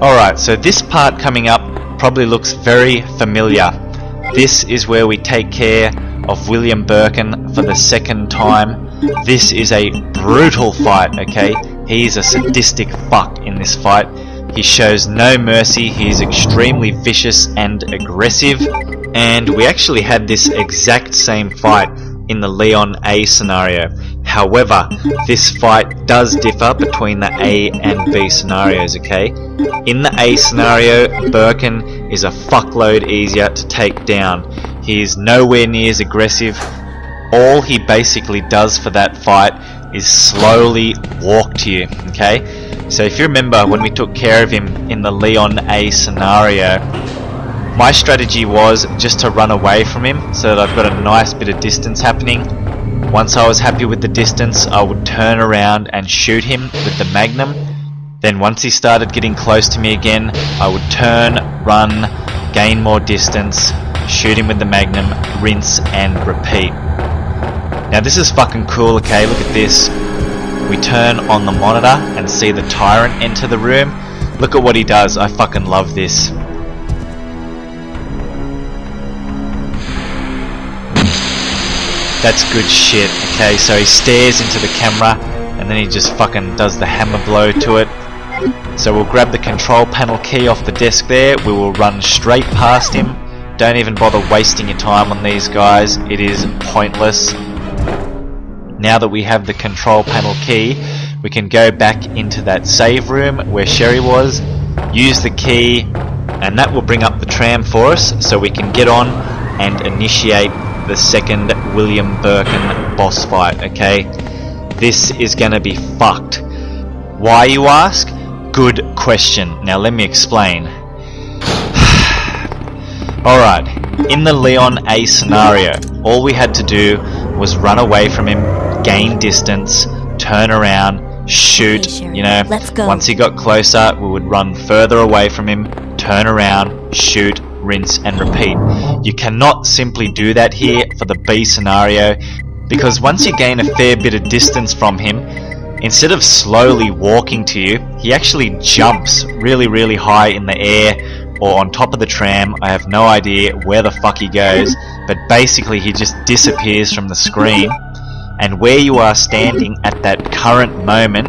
Alright, so this part coming up probably looks very familiar. This is where we take care of William Birkin for the second time. This is a brutal fight, okay? He's a sadistic fuck in this fight. He shows no mercy, he's extremely vicious and aggressive. And we actually had this exact same fight in the Leon A scenario. However, this fight does differ between the A and B scenarios, okay? In the A scenario, Birkin is a fuckload easier to take down. He is nowhere near as aggressive. All he basically does for that fight is slowly walk to you, okay? So if you remember when we took care of him in the Leon A scenario, my strategy was just to run away from him so that I've got a nice bit of distance happening. Once I was happy with the distance, I would turn around and shoot him with the Magnum. Then once he started getting close to me again, I would turn, run, gain more distance, shoot him with the Magnum, rinse and repeat. Now this is fucking cool, okay? Look at this. We turn on the monitor and see the Tyrant enter the room. Look at what he does. I fucking love this. That's good shit. Okay, so he stares into the camera and then he just fucking does the hammer blow to it. So we'll grab the control panel key off the desk there. We will run straight past him. Don't even bother wasting your time on these guys. It is pointless. Now that we have the control panel key, we can go back into that save room where Sherry was, use the key, and that will bring up the tram for us so we can get on and initiate the second William Birkin boss fight, okay? This is gonna be fucked. Why, you ask? Good question. Now let me explain. Alright, in the Leon A scenario, all we had to do was run away from him, gain distance, turn around, shoot, Sherry, you know, let's go. Once he got closer, we would run further away from him, turn around, shoot, rinse and repeat. You cannot simply do that here for the B scenario, because once you gain a fair bit of distance from him, instead of slowly walking to you, he actually jumps really high in the air or on top of the tram. I have no idea where the fuck he goes, but basically he just disappears from the screen, and where you are standing at that current moment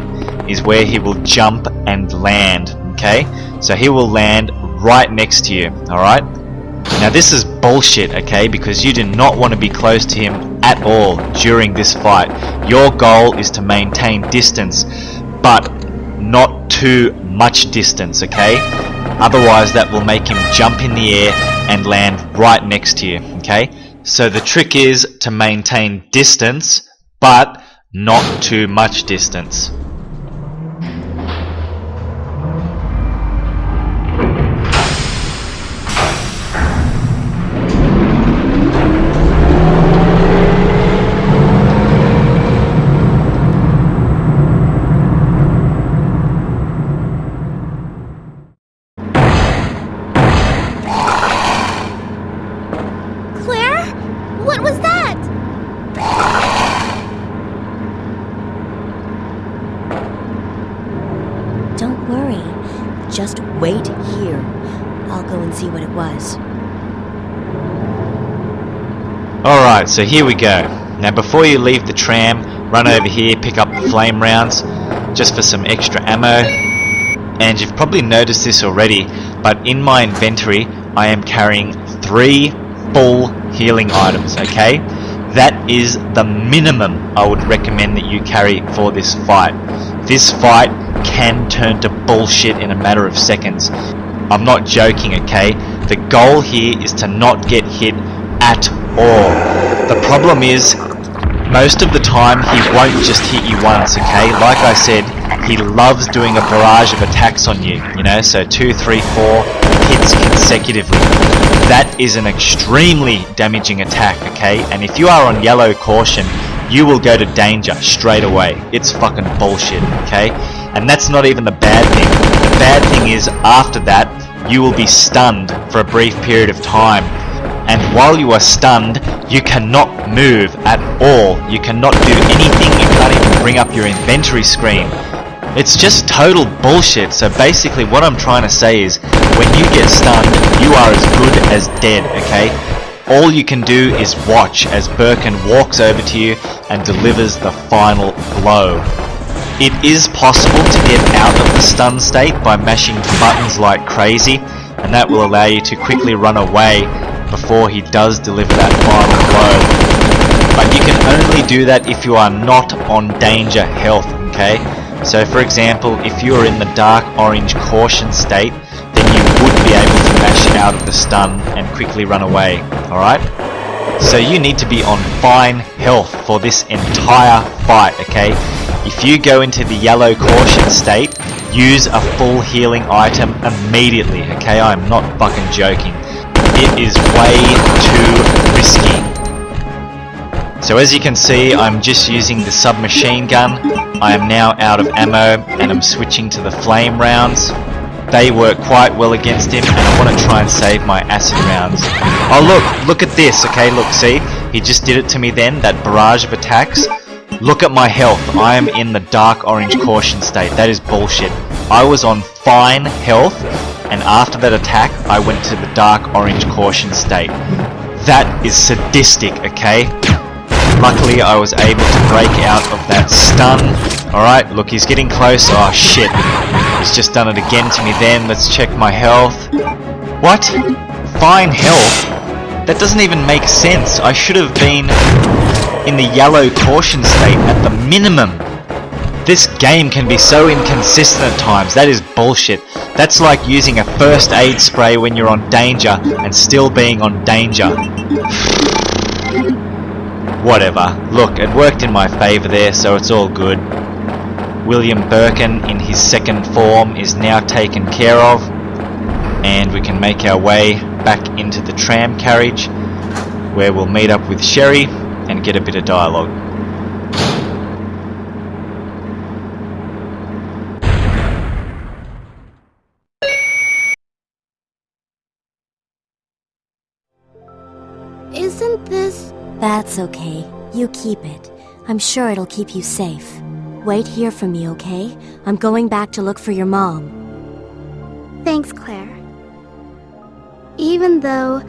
is where he will jump and land, okay? So he will land right next to you, alright? Now this is bullshit, okay, because you do not want to be close to him at all during this fight. Your goal is to maintain distance, but not too much distance, okay? Otherwise that will make him jump in the air and land right next to you, okay? So the trick is to maintain distance, but not too much distance. What was that? Don't worry. Just wait here. I'll go and see what it was. Alright, so here we go. Now before you leave the tram, run over here, pick up the flame rounds, just for some extra ammo. And you've probably noticed this already, but in my inventory, I am carrying 3 full healing items, okay? That is the minimum I would recommend that you carry for this fight. This fight can turn to bullshit in a matter of seconds. I'm not joking, okay? The goal here is to not get hit at all. The problem is, most of the time he won't just hit you once, okay? Like I said, he loves doing a barrage of attacks on you, you know, so 2, 3, 4 hits consecutively. That is an extremely damaging attack, okay? And if you are on yellow caution, you will go to danger straight away. It's fucking bullshit, okay? And that's not even the bad thing. The bad thing is, after that, you will be stunned for a brief period of time. And while you are stunned, you cannot move at all. You cannot do anything. You can't even bring up your inventory screen. It's just total bullshit. So basically what I'm trying to say is, when you get stunned, you are as good as dead, okay? All you can do is watch as Birkin walks over to you and delivers the final blow. It is possible to get out of the stun state by mashing buttons like crazy, and that will allow you to quickly run away before he does deliver that final blow. But you can only do that if you are not on danger health, okay? So for example, if you are in the dark orange caution state, then you would be able to mash out of the stun and quickly run away, alright? So you need to be on fine health for this entire fight, okay? If you go into the yellow caution state, use a full healing item immediately, okay? I'm not fucking joking. It is way too risky. So as you can see, I'm just using the submachine gun. I am now out of ammo and I'm switching to the flame rounds. They work quite well against him, and I want to try and save my acid rounds. Oh look at this, okay, look, see? He just did it to me then, that barrage of attacks. Look at my health, I am in the dark orange caution state. That is bullshit. I was on fine health, and after that attack, I went to the dark orange caution state. That is sadistic, okay? Luckily, I was able to break out of that stun. Alright, look, he's getting close. Oh shit. He's just done it again to me then. Let's check my health. What? Fine health? That doesn't even make sense. I should have been in the yellow caution state at the minimum. This game can be so inconsistent at times. That is bullshit. That's like using a first aid spray when you're on danger and still being on danger. Whatever. Look, it worked in my favour there, so it's all good. William Birkin in his second form is now taken care of, and we can make our way back into the tram carriage, where we'll meet up with Sherry and get a bit of dialogue. Isn't this... That's okay. You keep it. I'm sure it'll keep you safe. Wait here for me, okay? I'm going back to look for your mom. Thanks, Claire. Even though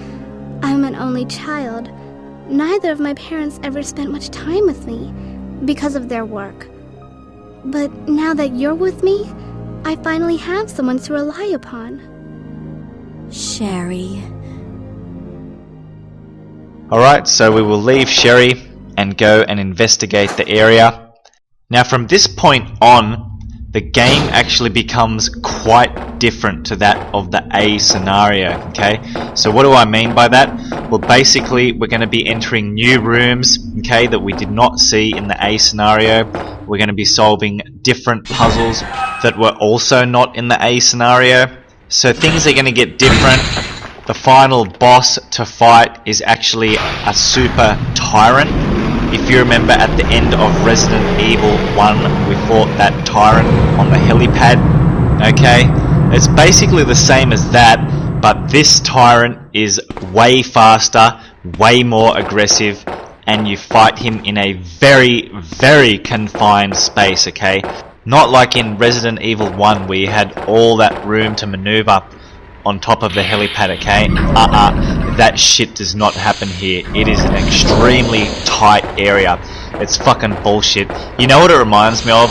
I'm an only child, neither of my parents ever spent much time with me because of their work. But now that you're with me, I finally have someone to rely upon. Sherry... Alright, so we will leave Sherry and go and investigate the area. Now from this point on, the game actually becomes quite different to that of the A scenario, okay? So what do I mean by that? Well, basically we're going to be entering new rooms, okay, that we did not see in the A scenario. We're going to be solving different puzzles that were also not in the A scenario. So things are going to get different. The final boss to fight is actually a super tyrant. If you remember at the end of Resident Evil 1, we fought that tyrant on the helipad. Okay, it's basically the same as that, but this tyrant is way faster, way more aggressive, and you fight him in a very, very confined space, okay? Not like in Resident Evil 1 where you had all that room to maneuver on top of the helipad, okay? That shit does not happen here. It is an extremely tight area. It's fucking bullshit. You know what it reminds me of?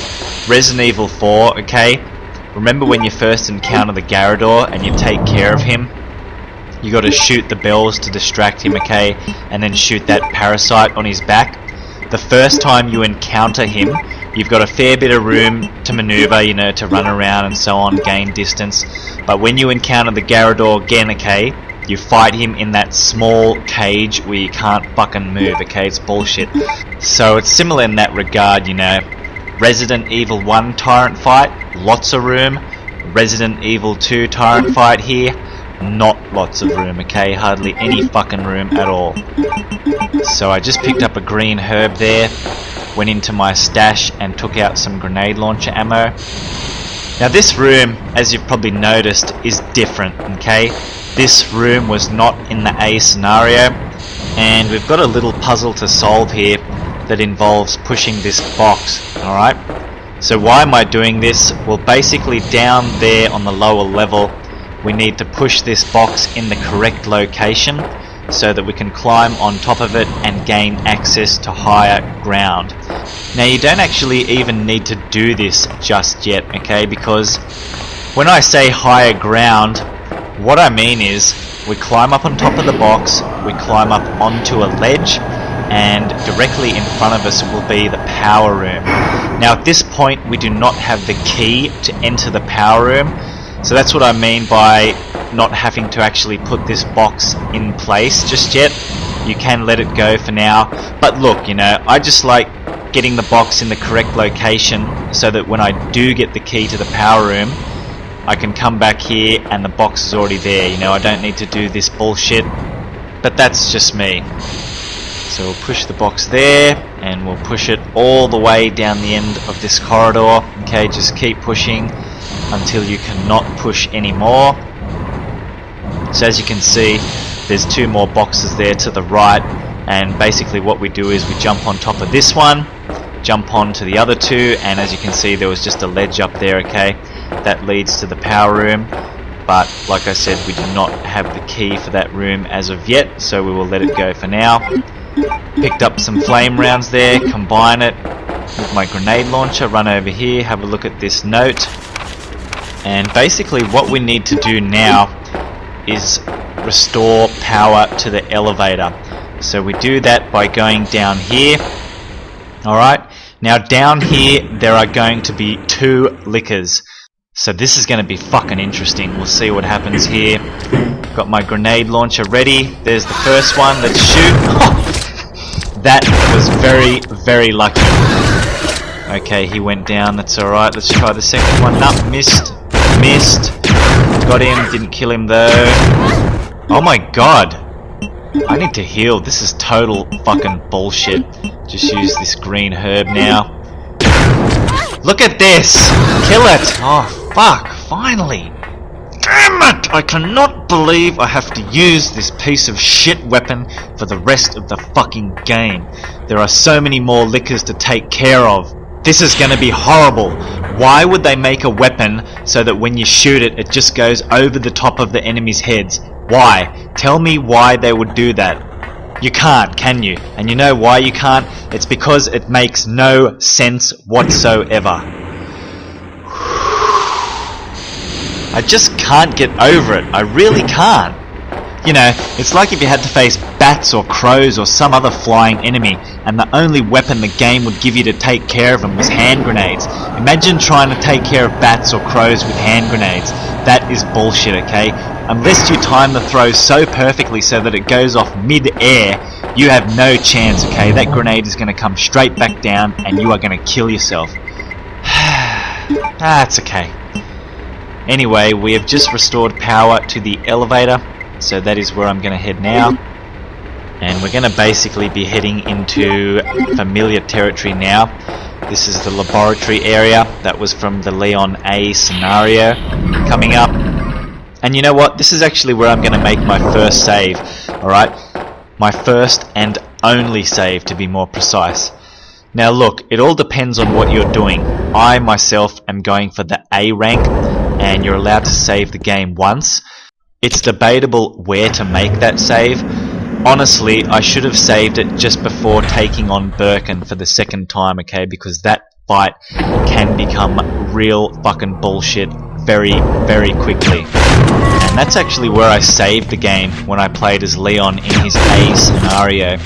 Resident Evil 4, okay? Remember when you first encounter the Garrador and you take care of him? You gotta shoot the bells to distract him, okay? And then shoot that parasite on his back. The first time you encounter him, you've got a fair bit of room to maneuver, you know, to run around and so on, gain distance. But when you encounter the Garrador again, okay, you fight him in that small cage where you can't fucking move, okay? It's bullshit. So it's similar in that regard, you know. Resident Evil 1 tyrant fight, lots of room. Resident Evil 2 tyrant fight here, not lots of room, okay? Hardly any fucking room at all. So I just picked up a green herb there, went into my stash and took out some grenade launcher ammo. Now this room, as you've probably noticed, is different, okay? This room was not in the A scenario, and we've got a little puzzle to solve here that involves pushing this box, alright? So why am I doing this? Well, basically down there on the lower level, we need to push this box in the correct location so that we can climb on top of it and gain access to higher ground. Now you don't actually even need to do this just yet, okay? Because when I say higher ground, what I mean is we climb up on top of the box, we climb up onto a ledge, and directly in front of us will be the power room. Now at this point we do not have the key to enter the power room, so that's what I mean by not having to actually put this box in place just yet. You can let it go for now, but look, you know, I just like getting the box in the correct location so that when I do get the key to the power room, I can come back here and the box is already there. You know, I don't need to do this bullshit, but that's just me. So we'll push the box there, and we'll push it all the way down the end of this corridor. Okay, just keep pushing until you cannot push anymore. So as you can see, there's 2 more boxes there to the right, and basically what we do is we jump on top of this one, jump on to the other 2, and as you can see there was just a ledge up there, okay? That leads to the power room, but like I said, we do not have the key for that room as of yet, so we will let it go for now. Picked up some flame rounds there, combine it with my grenade launcher, run over here, have a look at this note, and basically what we need to do now is restore power to the elevator. So we do that by going down here. Alright, now down here there are going to be 2 lickers. So this is going to be fucking interesting. We'll see what happens here. Got my grenade launcher ready. There's the first one. Let's shoot. That was very, very lucky. Okay, he went down. That's alright. Let's try the second one. No, missed. Missed. Got him. Didn't kill him though. Oh my god. I need to heal. This is total fucking bullshit. Just use this green herb now. Look at this! Kill it! Oh fuck, finally! Damn it! I cannot believe I have to use this piece of shit weapon for the rest of the fucking game. There are so many more lickers to take care of. This is gonna be horrible. Why would they make a weapon so that when you shoot it, it just goes over the top of the enemy's heads? Why? Tell me why they would do that. You can't, can you? And you know why you can't? It's because it makes no sense whatsoever. I just can't get over it. I really can't. You know, it's like if you had to face bats or crows or some other flying enemy, and the only weapon the game would give you to take care of them was hand grenades. Imagine trying to take care of bats or crows with hand grenades. That is bullshit, okay? Unless you time the throw so perfectly so that it goes off mid-air, you have no chance, okay? That grenade is going to come straight back down and you are going to kill yourself. That's okay. Anyway, we have just restored power to the elevator, so that is where I'm going to head now. And we're going to basically be heading into familiar territory now. This is the laboratory area that was from the Leon A scenario coming up. And you know what? This is actually where I'm going to make my first save. Alright? My first and only save, to be more precise. Now look, it all depends on what you're doing. I myself am going for the A rank, and you're allowed to save the game once. It's debatable where to make that save. Honestly, I should have saved it just before taking on Birkin for the second time, okay? Because that fight can become real fucking bullshit very, very quickly. And that's actually where I saved the game when I played as Leon in his A scenario.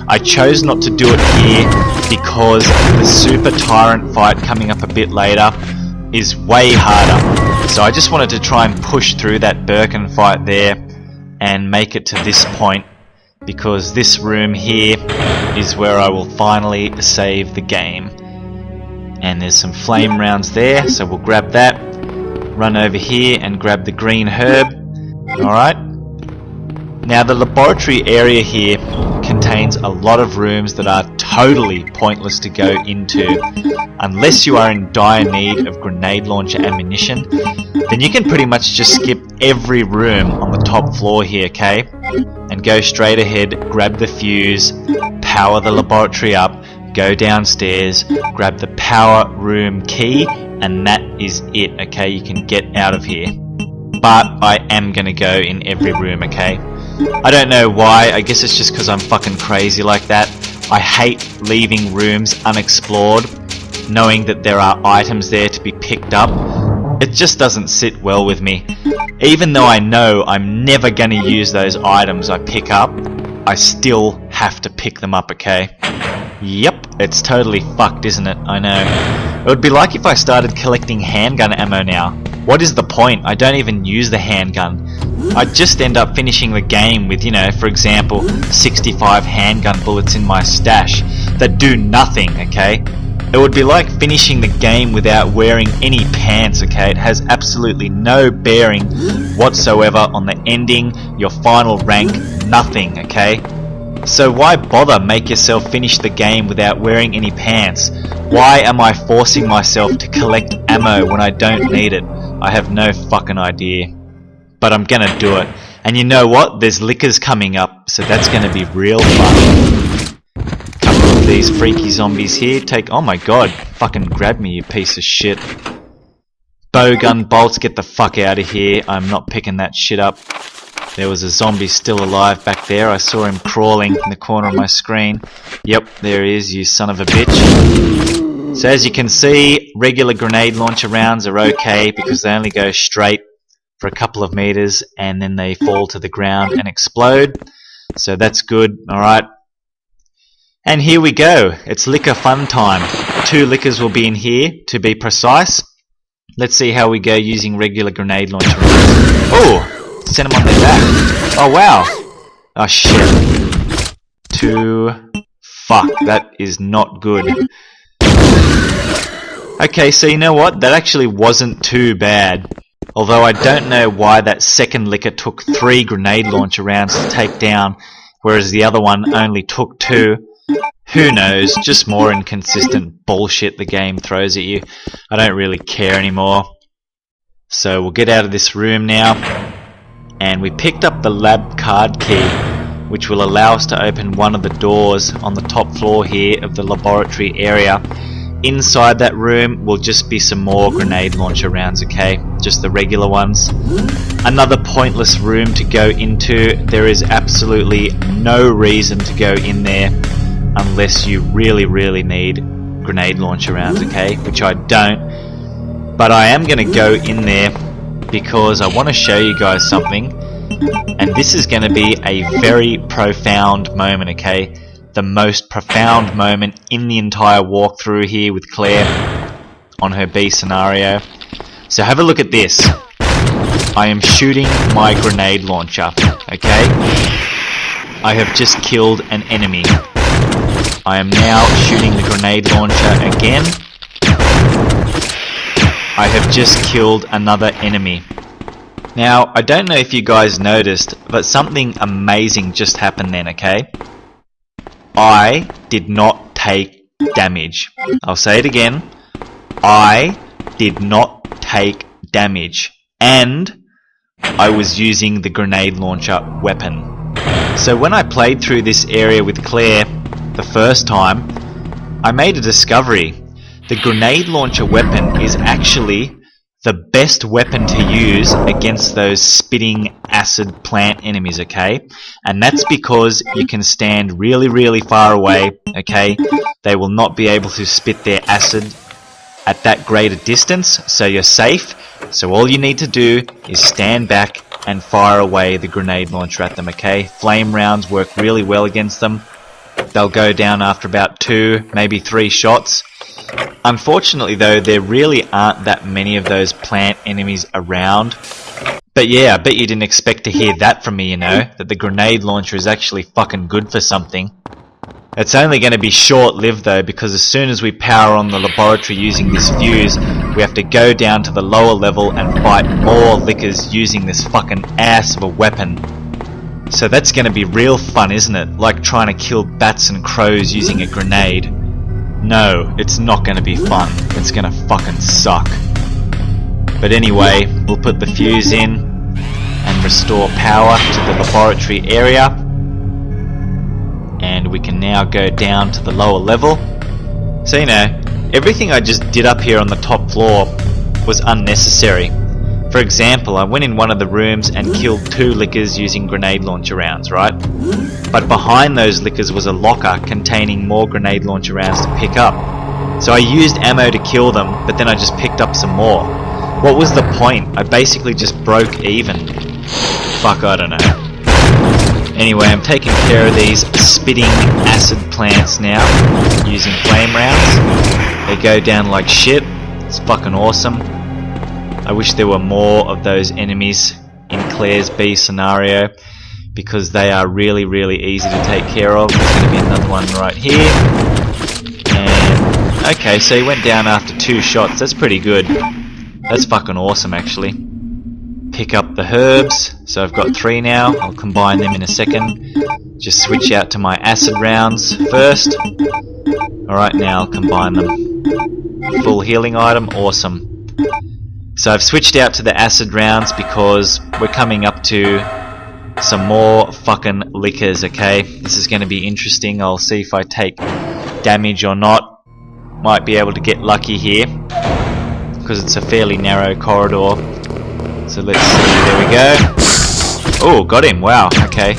I chose not to do it here because the Super Tyrant fight coming up a bit later is way harder. So I just wanted to try and push through that Birkin fight there and make it to this point, because this room here is where I will finally save the game. And there's some flame rounds there, so we'll grab that, run over here and grab the green herb. Alright. Now the laboratory area here contains a lot of rooms that are totally pointless to go into. Unless you are in dire need of grenade launcher ammunition, then you can pretty much just skip every room on the top floor here, okay? And go straight ahead, grab the fuse, power the laboratory up, go downstairs, grab the power room key, and that is it, okay? You can get out of here. But I am going to go in every room, okay? I don't know why, I guess it's just because I'm fucking crazy like that. I hate leaving rooms unexplored, knowing that there are items there to be picked up. It just doesn't sit well with me. Even though I know I'm never going to use those items I pick up, I still have to pick them up, okay? Yep, it's totally fucked, isn't it? I know. It would be like if I started collecting handgun ammo now. What is the point? I don't even use the handgun. I'd just end up finishing the game with, you know, for example, 65 handgun bullets in my stash that do nothing, okay? It would be like finishing the game without wearing any pants, okay? It has absolutely no bearing whatsoever on the ending, your final rank, nothing, okay? So why bother make yourself finish the game without wearing any pants? Why am I forcing myself to collect ammo when I don't need it? I have no fucking idea. But I'm gonna do it. And you know what? There's liquors coming up, so that's gonna be real fun. Couple of these freaky zombies here. Oh my god. Fucking grab me, you piece of shit. Bowgun bolts, get the fuck out of here. I'm not picking that shit up. There was a zombie still alive back there. I saw him crawling in the corner of my screen. Yep, there he is, you son of a bitch. So as you can see, regular grenade launcher rounds are okay because they only go straight for a couple of meters and then they fall to the ground and explode. So that's good, alright. And here we go. It's liquor fun time. 2 liquors will be in here, to be precise. Let's see how we go using regular grenade launcher rounds. Oh! Send them on their back. Oh wow. Oh shit. Fuck, that is not good. Okay, so you know what? That actually wasn't too bad. Although I don't know why that second liquor took 3 grenade launcher rounds to take down, whereas the other one only took 2. Who knows? Just more inconsistent bullshit the game throws at you. I don't really care anymore. So we'll get out of this room now. And we picked up the lab card key, which will allow us to open one of the doors on the top floor here of the laboratory area. Inside that room will just be some more grenade launcher rounds, okay? Just the regular ones. Another pointless room to go into. There is absolutely no reason to go in there unless you really, really need grenade launcher rounds, okay? Which I don't. But I am going to go in there because I want to show you guys something, and this is going to be a very profound moment, okay? The most profound moment in the entire walkthrough here with Claire on her B scenario. So have a look at this. I am shooting my grenade launcher, okay? I have just killed an enemy. I am now shooting the grenade launcher again. I have just killed another enemy. Now, I don't know if you guys noticed, but something amazing just happened then, okay? I did not take damage. I'll say it again. I did not take damage. And I was using the grenade launcher weapon. So when I played through this area with Claire the first time, I made a discovery. The grenade launcher weapon is actually the best weapon to use against those spitting acid plant enemies, okay? And that's because you can stand really, really far away, okay? They will not be able to spit their acid at that greater distance, so you're safe. So all you need to do is stand back and fire away the grenade launcher at them, okay? Flame rounds work really well against them. They'll go down after about 2, maybe 3 shots. Unfortunately though, there really aren't that many of those plant enemies around. But yeah, I bet you didn't expect to hear that from me, you know, that the grenade launcher is actually fucking good for something. It's only going to be short-lived though, because as soon as we power on the laboratory using this fuse, we have to go down to the lower level and fight more lickers using this fucking ass of a weapon. So that's going to be real fun, isn't it? Like trying to kill bats and crows using a grenade. No, it's not going to be fun. It's going to fucking suck. But anyway, we'll put the fuse in and restore power to the laboratory area. And we can now go down to the lower level. So, you know, everything I just did up here on the top floor was unnecessary. For example, I went in one of the rooms and killed 2 lickers using grenade launcher rounds, right? But behind those lickers was a locker containing more grenade launcher rounds to pick up. So I used ammo to kill them, but then I just picked up some more. What was the point? I basically just broke even. Fuck, I don't know. Anyway, I'm taking care of these spitting acid plants now, using flame rounds. They go down like shit. It's fucking awesome. I wish there were more of those enemies in Claire's B scenario, because they are really, really easy to take care of. There's going to be another one right here. And, okay, so he went down after 2 shots. That's pretty good. That's fucking awesome, actually. Pick up the herbs. So I've got 3 now. I'll combine them in a second. Just switch out to my acid rounds first. Alright, now I'll combine them. Full healing item. Awesome. So I've switched out to the acid rounds because we're coming up to some more fucking lickers, okay? This is going to be interesting. I'll see if I take damage or not. Might be able to get lucky here because it's a fairly narrow corridor. So let's see. There we go. Oh, got him. Wow. Okay.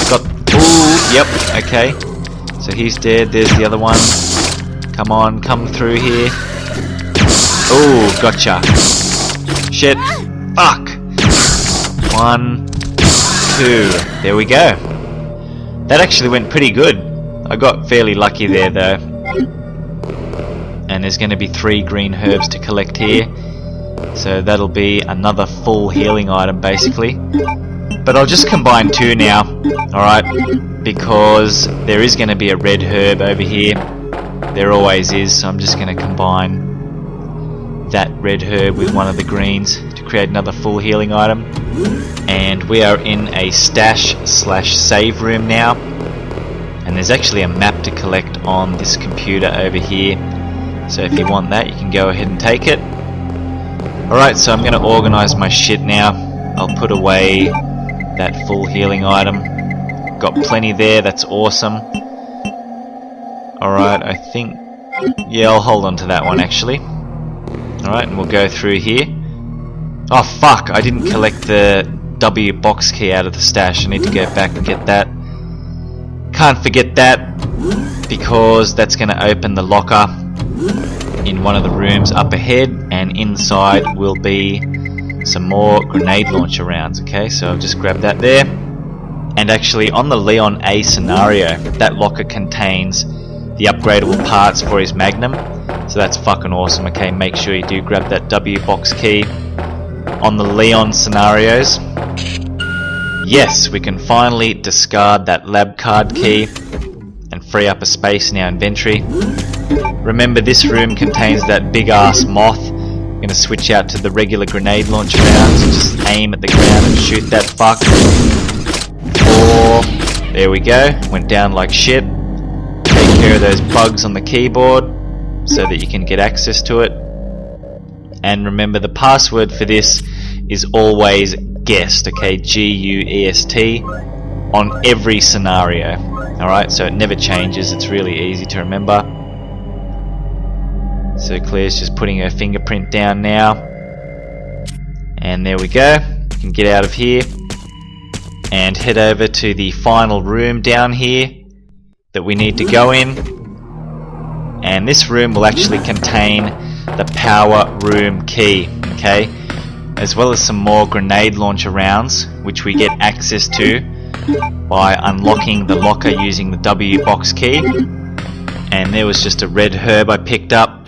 Got. Ooh. Yep. Okay. So he's dead. There's the other one. Come on. Come through here. Oh, gotcha. Shit. Fuck. 1, 2. There we go. That actually went pretty good. I got fairly lucky there though. And there's going to be 3 green herbs to collect here. So that'll be another full healing item basically. But I'll just combine 2 now. Alright. Because there is going to be a red herb over here. There always is. So I'm just going to combine that red herb with one of the greens to create another full healing item. And we are in a stash/save room now, and there's actually a map to collect on this computer over here, so if you want that you can go ahead and take it. Alright, so I'm going to organize my shit now. I'll put away that full healing item. Got plenty there, that's awesome. Alright, I think, yeah, I'll hold on to that one actually. Alright, and we'll go through here. Oh fuck, I didn't collect the W box key out of the stash. I need to go back and get that. Can't forget that, because that's going to open the locker in one of the rooms up ahead, and inside will be some more grenade launcher rounds. Okay, so I'll just grab that there. And actually on the Leon A scenario, that locker contains the upgradable parts for his Magnum. So that's fucking awesome. Okay, make sure you do grab that W box key. On the Leon scenarios, yes, we can finally discard that lab card key and free up a space in our inventory. Remember, this room contains that big ass moth. I'm going to switch out to the regular grenade launcher rounds and just aim at the ground and shoot that fuck. 4. There we go. Went down like shit. Take care of those bugs on the keyboard so that you can get access to it. And remember, the password for this is always guest, okay, G-U-E-S-T, on every scenario. Alright, so it never changes, it's really easy to remember. So Claire's just putting her fingerprint down now. And there we go. You can get out of here and head over to the final room down here that we need to go in. And this room will actually contain the power room key, okay, as well as some more grenade launcher rounds, which we get access to by unlocking the locker using the W box key. And there was just a red herb I picked up,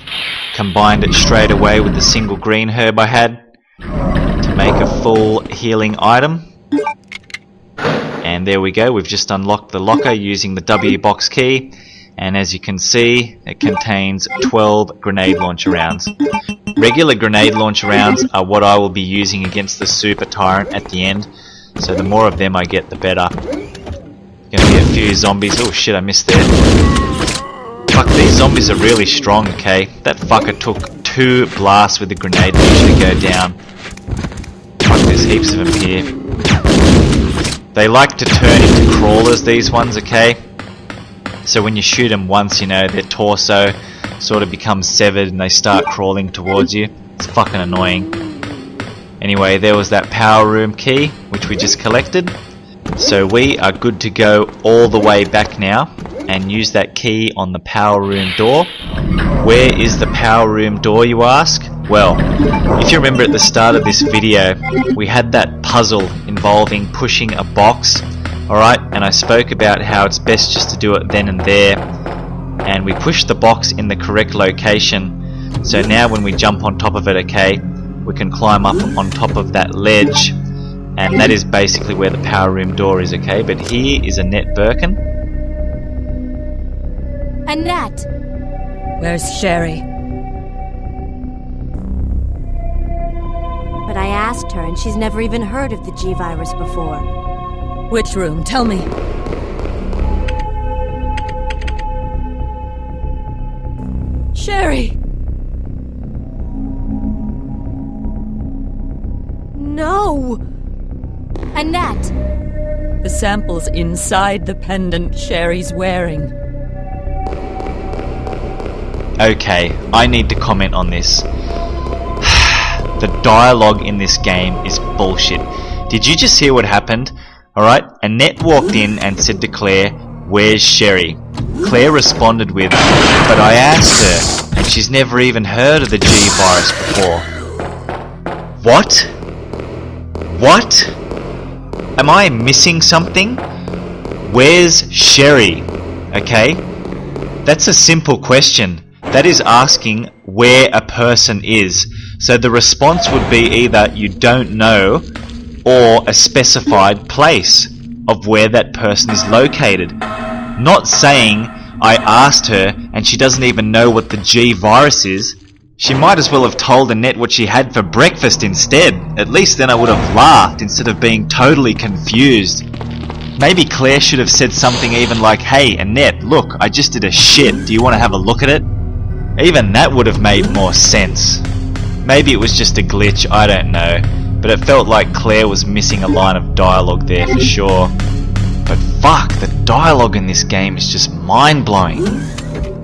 combined it straight away with the single green herb I had to make a full healing item. And there we go, we've just unlocked the locker using the W box key. And as you can see, it contains 12 grenade launcher rounds. Regular grenade launcher rounds are what I will be using against the super tyrant at the end. So the more of them I get, the better. Gonna be a few zombies. Oh shit, I missed there. Fuck, these zombies are really strong, okay? That fucker took 2 blasts with the grenade launcher to go down. Fuck, there's heaps of them here. They like to turn into crawlers, these ones, okay? So when you shoot them once, you know, their torso sort of become severed and they start crawling towards you. It's fucking annoying. Anyway, there was that power room key, which we just collected. So we are good to go all the way back now and use that key on the power room door. Where is the power room door, you ask? Well, if you remember at the start of this video, we had that puzzle involving pushing a box, alright, and I spoke about how it's best just to do it then and there, and we pushed the box in the correct location, so now when we jump on top of it, okay, we can climb up on top of that ledge, and that is basically where the power room door is, okay, but here is Annette Birkin. Annette! Where's Sherry? But I asked her and she's never even heard of the G-Virus before. Which room? Tell me. Sherry! No! Annette! The sample's inside the pendant Sherry's wearing. Okay, I need to comment on this. The dialogue in this game is bullshit. Did you just hear what happened? Alright, Annette walked in and said to Claire, "Where's Sherry?" Claire responded with, "But I asked her, and she's never even heard of the G-Virus before." What? What? Am I missing something? Where's Sherry? Okay? That's a simple question. That is asking where a person is. So the response would be either you don't know or a specified place of where that person is located. Not saying I asked her and she doesn't even know what the G-Virus is. She might as well have told Annette what she had for breakfast instead. At least then I would have laughed instead of being totally confused. Maybe Claire should have said something even like, "Hey Annette, look, I just did a shit. Do you want to have a look at it?" Even that would have made more sense. Maybe it was just a glitch, I don't know. But it felt like Claire was missing a line of dialogue there for sure. But fuck, the dialogue in this game is just mind-blowing.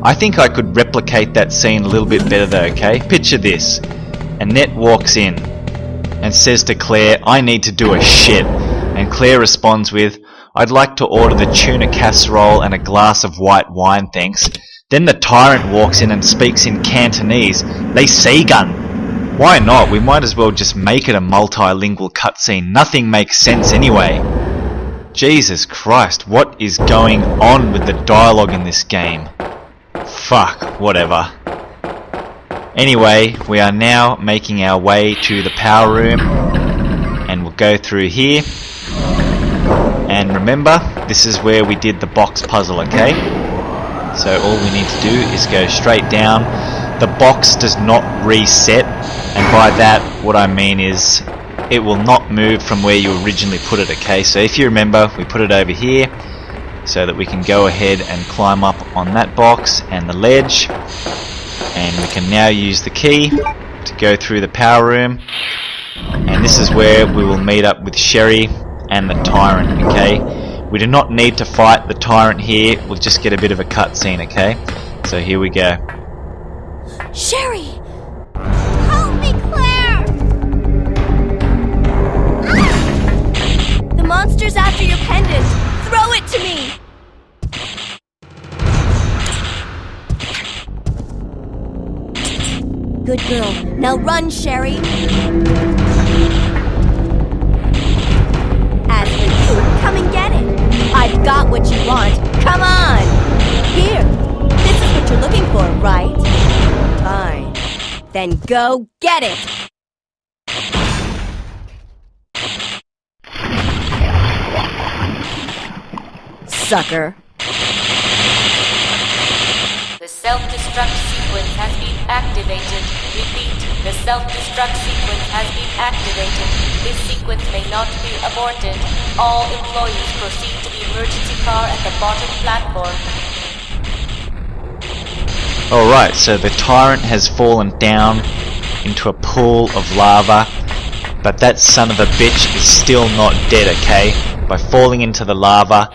I think I could replicate that scene a little bit better though, okay? Picture this. Annette walks in and says to Claire, "I need to do a shit." And Claire responds with, "I'd like to order the tuna casserole and a glass of white wine, thanks." Then the tyrant walks in and speaks in Cantonese. They Seagun. Why not? We might as well just make it a multilingual cutscene. Nothing makes sense anyway. Jesus Christ, what is going on with the dialogue in this game? Fuck, whatever. Anyway, we are now making our way to the power room, and we'll go through here. And remember, this is where we did the box puzzle, okay? So all we need to do is go straight down. The box does not reset, and by that what I mean is it will not move from where you originally put it, okay? So if you remember, we put it over here so that we can go ahead and climb up on that box and the ledge, and we can now use the key to go through the power room, and this is where we will meet up with Sherry and the tyrant, okay? We do not need to fight the tyrant here, we'll just get a bit of a cutscene, okay? So here we go. Sherry! Help me, Claire! The monster's after your pendant! Throw it to me! Good girl. Now run, Sherry! As for you, come and get it! I've got what you want. Come on! Here! This is what you're looking for, right? Fine. Then go get it! Sucker. The self-destruct sequence has been activated. Repeat, the self-destruct sequence has been activated. This sequence may not be aborted. All employees proceed to the emergency car at the bottom platform. Alright, so the tyrant has fallen down into a pool of lava, but that son of a bitch is still not dead, okay? By falling into the lava,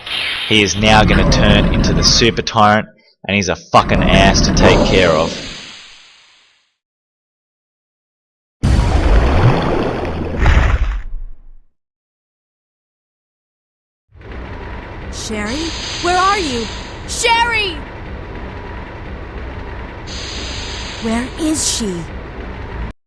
he is now going to turn into the super tyrant, and he's a fucking ass to take care of. Sherry? Where are you? Sherry! Where is she?